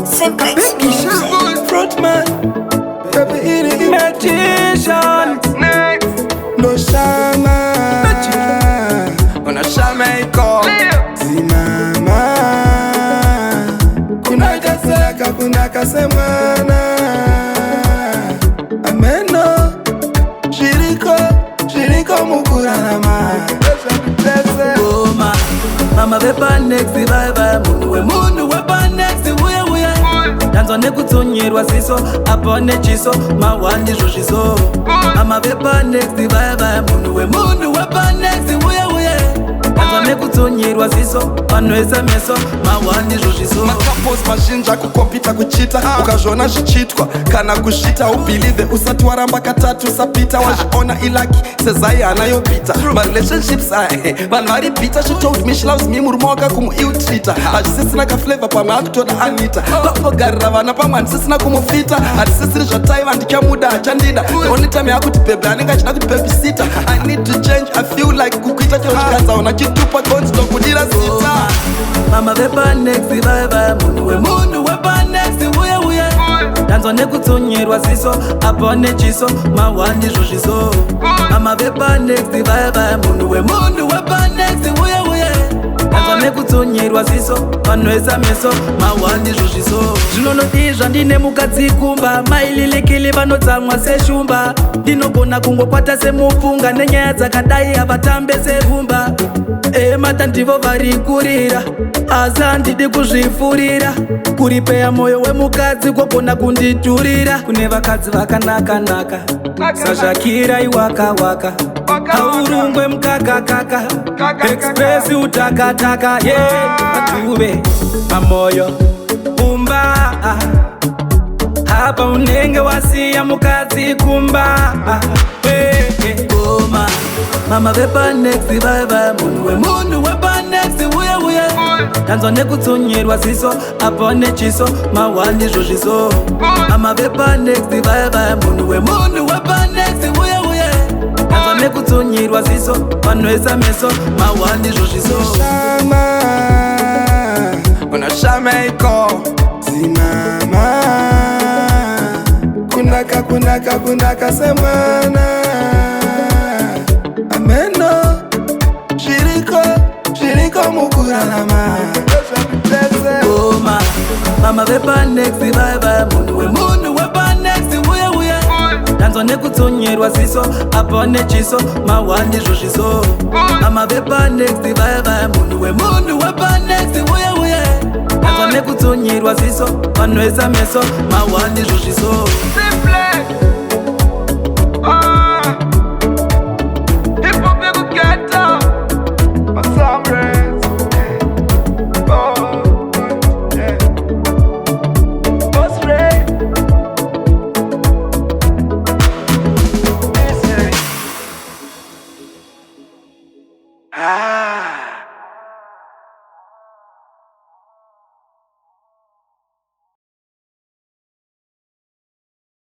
Simplex music. Fruitman, baby, magician. No shama, una shama iko simama. Kuna kaseka, kuna kasemana. Ameno, shiriko mukurama. Goma, mama vepa next vibe, mundu wepa next uye. Danzo nekutsonyerwa siso, apone chiso, mawandi zhozhiso. Mama vepa next vibe, mundu wepa next uye. Danzo nekutsonyerwa siso, panoesa meso, mawandi zhozhiso. Makapos mazhinja kukompita kuchita ukazvona zvichitwa kana kushita ubhilive usati waramba katatu usapita wazviona ilaki sezai hana yopita marelationships vanhu vari bita she told me she loves me murume wakakumuiutrita hazvisisina kaflavor pamwe akutoda anita pakunogarira vana pamwe handisisina kumufita handisisiri zvataiva ndikamuda hachandida the only time yakuti bebe anenge achida kuti babysita I need to change I feel like kukuita chero chikanzaona chitupa konzi nokudira sita. Mama vepa next vibe, mundu wepa next uye. Danzo nekutsonyerwa siso, apone chiso, mawandi zhozhiso. Mama vepa next vibe, mundu wepa next uye. Danzo nekutsonyerwa siso, panoesa meso, mawandi zhozhiso. Zvinonodizva ndine mukadzi kumba, maililikili vanotsamwa seshumba. Ndinogona kungokwata semupunga, nenyaya dzakadai havatambe serumba. Mata ndivo vari kurira, asi handidi kuzvifurira. Kuripeya moyo wemukadzi kwogona kundidhurira. Kune vakadzi vakanaka, sazvakira iwaka. Haurungwe mukakakaka, express utakataka. Atuve mamoyo umba, hapa unenge wasiya mukadzi kumba. Goma, mama vepa next vibe, mundu wepa next uye. Danzo nekutsonyerwa siso, apone chiso, mawandi zhozhiso. Mama vepa next vibe, mundu wepa next uye. Danzo nekutsonyerwa siso, panoesa meso, mawandi zhozhiso. Shama, una shama iko simama. Kunaka semana. Ameno, shiriko mukurama. Goma, mama vepa next vibe, mundu wepa next uye. Danzo nekutsonyerwa siso, apone chiso, mawandi zhozhiso. Mama vepa next vibe, mundu wepa next uye. Danzo nekutsonyerwa siso, panoesa meso, mawandi zhozhiso. Ah.